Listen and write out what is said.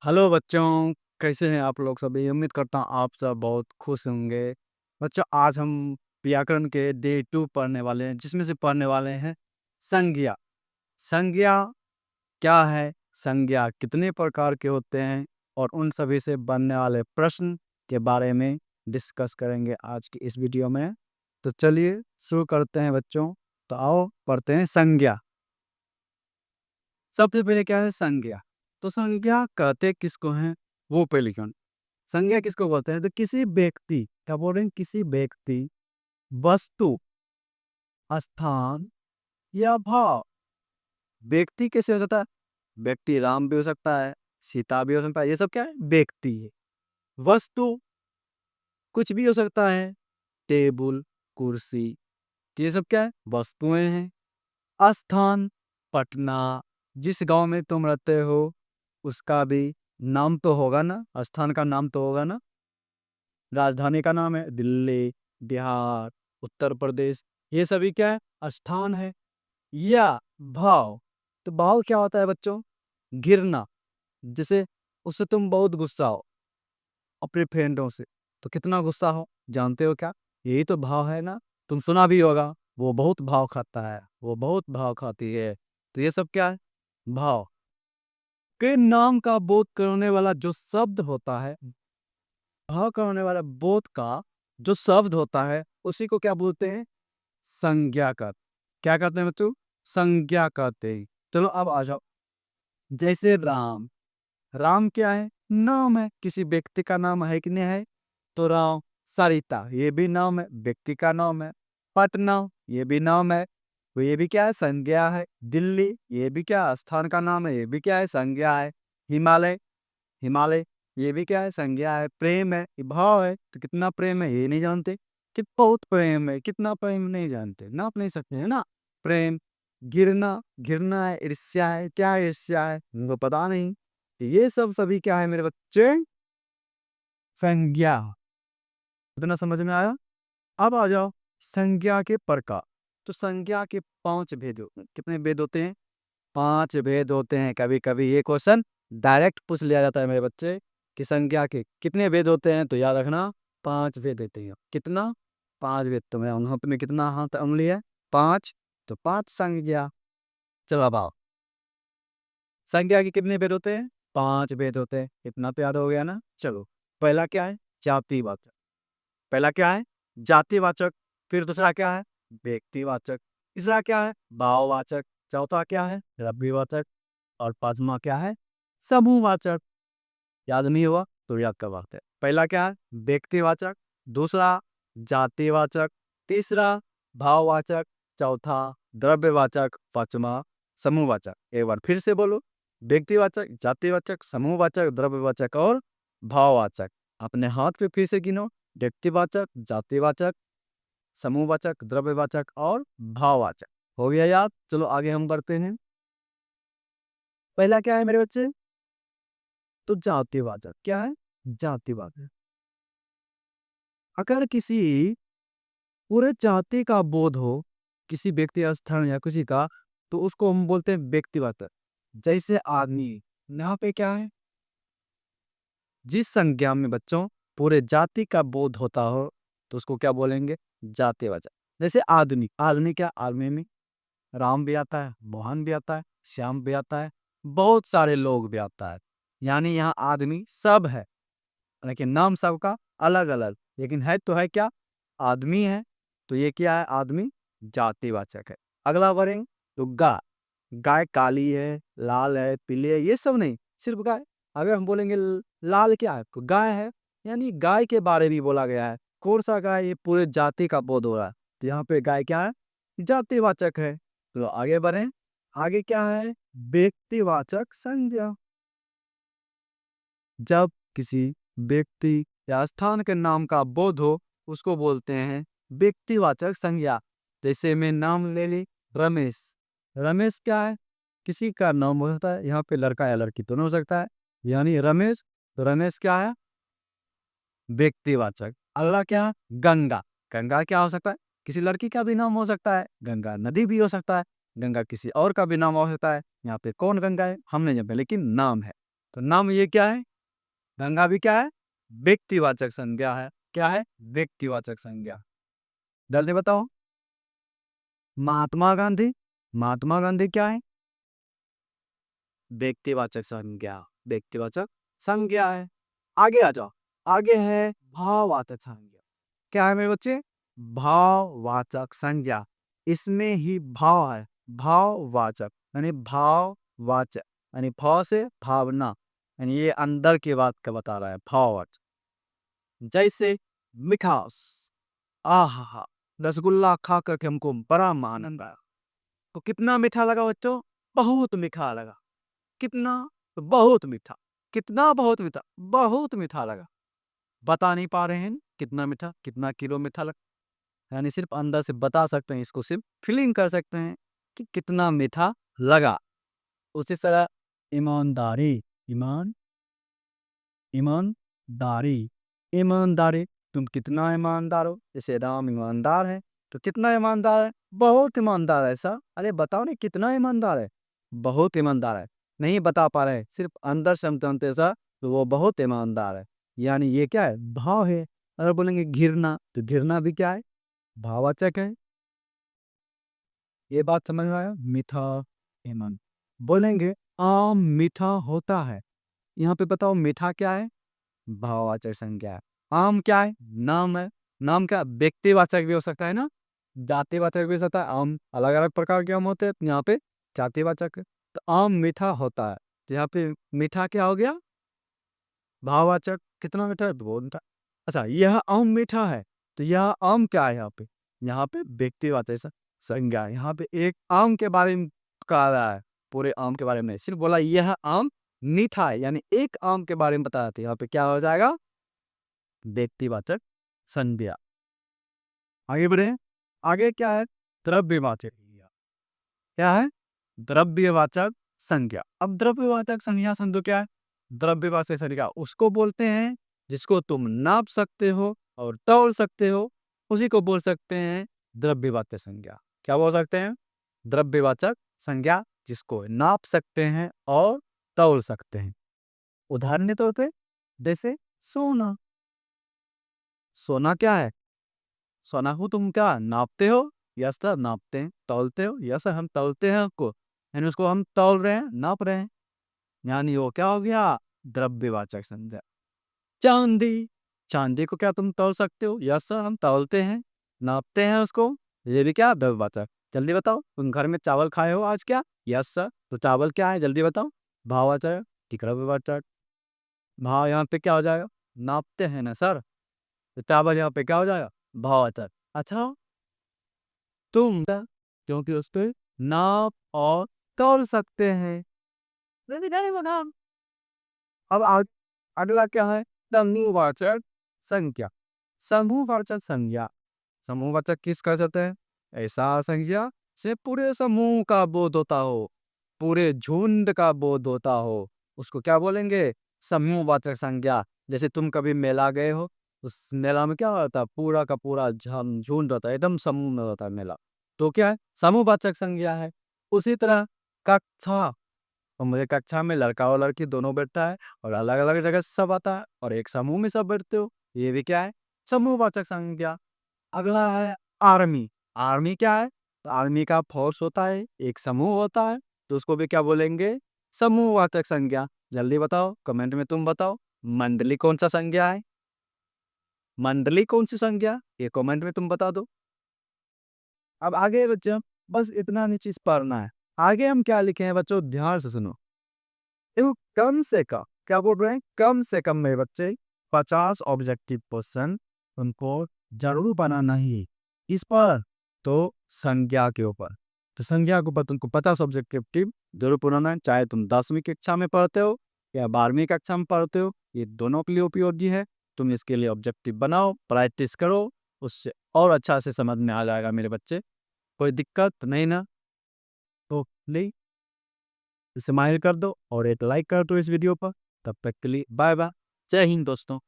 Hello बच्चों, कैसे हैं आप लोग सभी? उम्मीद करता हूँ आप सब बहुत खुश होंगे। बच्चों, आज हम व्याकरण के डे 2 पढ़ने वाले हैं, जिसमें से पढ़ने वाले हैं संज्ञा। संज्ञा क्या है? संज्ञा कितने प्रकार के होते हैं? और उन सभी से बनने वाले प्रश्न के बारे में डिस्कस करेंगे आज की इस वीडियो में। तो चलिए शुरू करते हैं बच्चों। तो आओ पढ़ते हैं संज्ञा। सबसे पहले क्या है संज्ञा? तो संज्ञा कहते किसको हैं, वो पहले क्यों। संज्ञा किसको बोलते हैं? तो किसी व्यक्ति, क्या बोल रहे हैं, किसी व्यक्ति, वस्तु, स्थान या भाव। व्यक्ति कैसे हो सकता है? व्यक्ति राम भी हो सकता है, सीता भी हो सकता है, ये सब क्या है? व्यक्ति है। वस्तु कुछ भी हो सकता है, टेबल, कुर्सी, ये सब क्या है? वस्तुएं हैं। स्थान, पटना, जिस गांव में तुम रहते हो उसका भी नाम तो होगा ना, स्थान का नाम तो होगा ना। राजधानी का नाम है दिल्ली, बिहार, उत्तर प्रदेश, ये सभी क्या है? स्थान है। या भाव, तो भाव क्या होता है बच्चों? गिरना। जैसे उससे तुम बहुत गुस्सा हो अपने फ्रेंडों से, तो कितना गुस्सा हो, जानते हो क्या? यही तो भाव है ना। तुम सुना भी होगा, वो बहुत भाव खाता है, वो बहुत भाव खाती है। तो ये सब क्या है? भाव के नाम का बोध करने वाला जो शब्द होता है, भाव करने वाला बोध का जो शब्द होता है, उसी को क्या बोलते हैं? संज्ञा कहते। क्या कहते हैं बच्चों? संज्ञा कहते हैं। चलो अब आ जाओ। जैसे राम, राम क्या है? नाम है, किसी व्यक्ति का नाम है कि नहीं है? तो राम। सरिता, ये भी नाम है, व्यक्ति का नाम है। पटना, ये भी नाम है, तो ये भी क्या है? संज्ञा है। दिल्ली, ये भी क्या? स्थान का नाम है, ये भी क्या है? संज्ञा है। हिमालय, हिमालय, ये भी क्या है? संज्ञा है। प्रेम है, ये भाव है। तो कितना प्रेम है ये नहीं जानते? कि बहुत प्रेम है, कितना प्रेम नहीं जानते, नाप नहीं सकते है ना। प्रेम। गिरना, घिरना है, ईर्ष्या है, क्या है ईर्ष्या है, उनको पता नहीं। तो ये सब सभी क्या है मेरे बच्चे? संज्ञा। इतना समझ में आया? अब आ जाओ संज्ञा के प्रकार। तो संज्ञा के 5 भेद होते हैं। कितने भेद होते हैं? 5 भेद होते हैं। कभी कभी ये क्वेश्चन डायरेक्ट पूछ लिया जाता है मेरे बच्चे कि संज्ञा के कितने भेद होते हैं, तो याद रखना 5 भेद देते हैं। कितना? 5 भेद। तो मैं उन हाथ में कितना हाथ उंगली है? 5। तो 5 संज्ञा। चलो अब आओ, संज्ञा के कितने भेद होते हैं? 5 भेद होते हैं। इतना तो याद हो गया ना। चलो, पहला क्या है? जातिवाचक। पहला क्या है? जातिवाचक। फिर दूसरा क्या है? व्यक्तिवाचक। तीसरा क्या है? भाववाचक। चौथा क्या है? द्रव्यवाचक। और पांचवा क्या है? समूहवाचक। याद नहीं हुआ तो याद करवाते हैं। पहला क्या है? व्यक्तिवाचक। दूसरा जातिवाचक। तीसरा भाववाचक। चौथा द्रव्यवाचक। पांचवा समूहवाचक। एक बार फिर से बोलो। व्यक्तिवाचक, जातिवाचक, समूहवाचक, द्रव्यवाचक और भाववाचक। अपने हाथ पे फिर से गिनो। व्यक्तिवाचक, जातिवाचक, समूहवाचक, द्रव्यवाचक और भाववाचक। हो गया याद? चलो आगे हम बढ़ते हैं। पहला क्या है मेरे बच्चे? तो जातिवाचक। क्या है? जातिवाचक। अगर किसी पूरे जाति का बोध हो, किसी व्यक्ति, स्थान या किसी का, तो उसको हम बोलते हैं व्यक्तिवाचक। जैसे आदमी, यहाँ पे क्या है? जिस संज्ञा में बच्चों पूरे जाति का बोध होता हो, तो उसको क्या बोलेंगे? जातिवाचक। जैसे आदमी, आदमी क्या? आदमी में राम भी आता है, मोहन भी आता है, श्याम भी आता है, बहुत सारे लोग भी आता है। यानी यहाँ आदमी सब है, लेकिन नाम सबका अलग अलग, लेकिन है तो है क्या? आदमी है। तो ये क्या है? आदमी जातिवाचक है। अगला बढ़ेंगे तो गाय। गाय काली है, लाल है, पीली है, ये सब नहीं, सिर्फ गाय। अगर हम बोलेंगे लाल क्या है, तो गाय है। यानी गाय के बारे में बोला गया है। कौन सा गाय? ये पूरे जाति का बोध हो रहा है, तो यहाँ पे गाय क्या है? जातिवाचक है। तो आगे बढ़े। आगे क्या है? व्यक्तिवाचक संज्ञा। जब किसी व्यक्ति या स्थान के नाम का बोध हो, उसको बोलते हैं व्यक्तिवाचक संज्ञा। जैसे मैं नाम ले ली, रमेश। रमेश क्या है? किसी का नाम हो सकता है, यहाँ पे लड़का या लड़की दोनों हो सकता है, यानी रमेश। तो रमेश क्या है? व्यक्तिवाचक। अगला क्या है? गंगा। गंगा क्या हो सकता है? किसी लड़की का भी नाम हो सकता है, गंगा नदी भी हो सकता है, गंगा किसी और का भी नाम हो सकता है। यहाँ पे कौन गंगा है हम नहीं जानते, लेकिन नाम है। तो नाम ये क्या है? गंगा भी क्या है? व्यक्तिवाचक संज्ञा है। क्या है? व्यक्तिवाचक संज्ञा। जल्दी बताओ। महात्मा गांधी, महात्मा गांधी क्या है? व्यक्तिवाचक संज्ञा, व्यक्तिवाचक संज्ञा है। आगे आ जाओ। आगे है भाववाचक संज्ञा। क्या है मेरे बच्चे? भाववाचक संज्ञा। इसमें ही भाव है। भाववाचक यानी भाववाचक यानी भाव से भावना, यानी ये अंदर की बात का बता रहा है भाववाचक। जैसे मिठास, आहा, रसगुल्ला खा करके हमको बड़ा आनंद आया। तो कितना मीठा लगा बच्चों? बहुत मीठा लगा। कितना? तो बहुत मीठा। कितना बहुत मीठा? बहुत मीठा लगा। बता नहीं पा रहे हैं कितना मीठा, कितना किलो मीठा लगा, यानी सिर्फ अंदर से बता सकते हैं, इसको सिर्फ फीलिंग कर सकते हैं कि कितना मीठा लगा। उसी तरह ईमानदारी, ईमान, ईमानदारी, ईमानदारी, तुम कितना ईमानदार हो? जैसे राम ईमानदार है, तो कितना ईमानदार है? बहुत ईमानदार है सर। अरे बताओ ना कितना ईमानदार है? बहुत ईमानदार है। नहीं बता पा रहे, सिर्फ अंदर से हम जानते हैं सर, तो वो बहुत ईमानदार है। यानी ये क्या है? भाव है। अगर बोलेंगे घृणा, तो घृणा भी क्या है? भाववाचक है। ये बात समझ में आया? मीठा, ईमान। बोलेंगे आम मीठा होता है, यहाँ पे बताओ मीठा क्या है? भाववाचक संज्ञा है। आम क्या है? नाम है। नाम क्या? व्यक्तिवाचक भी हो सकता है ना, जातिवाचक भी हो सकता है। आम अलग अलग प्रकार के आम होते हैं, यहाँ पे जातिवाचक है। तो आम मीठा होता है, तो यहाँ पे मीठा क्या हो गया? भाववाचक। कितना मीठा है? बहुत मीठा। अच्छा, यह आम मीठा है, तो यह आम क्या है? यहाँ पे, यहाँ पे व्यक्तिवाचक संज्ञा है। यहाँ पे एक आम के बारे में कहा रहा है, पूरे आम के बारे में सिर्फ बोला यह आम मीठा है, यानी एक आम के बारे में बताया था। यहाँ पे क्या हो जाएगा? व्यक्तिवाचक संज्ञा। आगे बढ़े। आगे क्या है? द्रव्यवाचक संज्ञा। क्या है? द्रव्यवाचक संज्ञा। अब द्रव्यवाचक संज्ञा समझो क्या है? द्रव्यवाचक संज्ञा उसको बोलते हैं जिसको तुम नाप सकते हो और तौल सकते हो, उसी को बोल सकते हैं द्रव्यवाचक संज्ञा। क्या बोल सकते हैं? द्रव्यवाचक संज्ञा, जिसको नाप सकते हैं और तौल सकते हैं। उदाहरण के तौर पे जैसे सोना। सोना क्या है? सोना को तुम क्या नापते हो? यस सर, नापते हैं। तौलते हो? यस सर, हम तौलते हैं उसको, यानी उसको हम तौल रहे हैं, नाप रहे हैं। यानी वो क्या हो गया? द्रव्यवाचक संज्ञा। चांदी, चांदी को क्या तुम तौल सकते हो? यस सर, हम तौलते हैं, नापते हैं उसको। ये भी क्या? द्रव्यवाचक। जल्दी बताओ, तुम घर में चावल खाए हो आज क्या? यस सर, तो चावल क्या है? जल्दी बताओ। भाववाचक कि द्रव्यवाचक? भाव यहाँ पे क्या हो जाएगा? नापते हैं ना सर, तो चावल यहाँ पे क्या हो जाएगा? भाववाचक। अच्छा, तुम क्योंकि उस पे नाप और तौल सकते हैं। नहीं बना। अब अगला क्या है? समूहवाचक संज्ञा। समूहवाचक संज्ञा। समूहवाचक किस कर सकते हैं? ऐसा संज्ञा से पूरे समूह का बोध होता हो, पूरे झुंड का बोध होता हो, उसको क्या बोलेंगे? समूहवाचक संज्ञा। जैसे तुम कभी मेला गए हो, उस मेला में क्या होता है? पूरा का पूरा झुंड होता है, एकदम समूह में होता है मेला, तो क्या है? समूहवाचक संज्ञा है। उसी तरह कक्षा, और मुझे कक्षा में लड़का और लड़की दोनों बैठता है और अलग अलग जगह से सब आता है और एक समूह में सब बैठते हो, ये भी क्या है? समूहवाचक संज्ञा। अगला है आर्मी। आर्मी क्या है? तो आर्मी का फोर्स होता है, एक समूह होता है, तो उसको भी क्या बोलेंगे? समूहवाचक संज्ञा। जल्दी बताओ, कमेंट में तुम बताओ, मंडली कौन सा संज्ञा है? मंडली कौन सी संज्ञा? ये कमेंट में तुम बता दो। अब आगे बच्चों, बस इतना नहीं चीज पढ़ना है। आगे हम क्या लिखे हैं बच्चों, ध्यान से सुनो। देखो, कम से कम क्या बोल रहे हैं? कम से कम मेरे बच्चे 50 ऑब्जेक्टिव क्वेश्चन उनको जरूर बनाना ही है। इस पर तो संज्ञा के ऊपर, तो संज्ञा के ऊपर तुमको 50 ऑब्जेक्टिव जरूर बनाना है, चाहे तुम 10वीं कक्षा में पढ़ते हो या 12वीं कक्षा में पढ़ते हो, ये दोनों के लिए उपयोगी है। तुम इसके लिए ऑब्जेक्टिव बनाओ, प्रैक्टिस करो, उससे और अच्छा से समझ में आ जाएगा मेरे बच्चे। कोई दिक्कत नहीं ना? तो नहीं, स्माइल कर दो और एक लाइक कर दो इस वीडियो पर। तब तक के लिए बाय बाय। जय हिंद दोस्तों।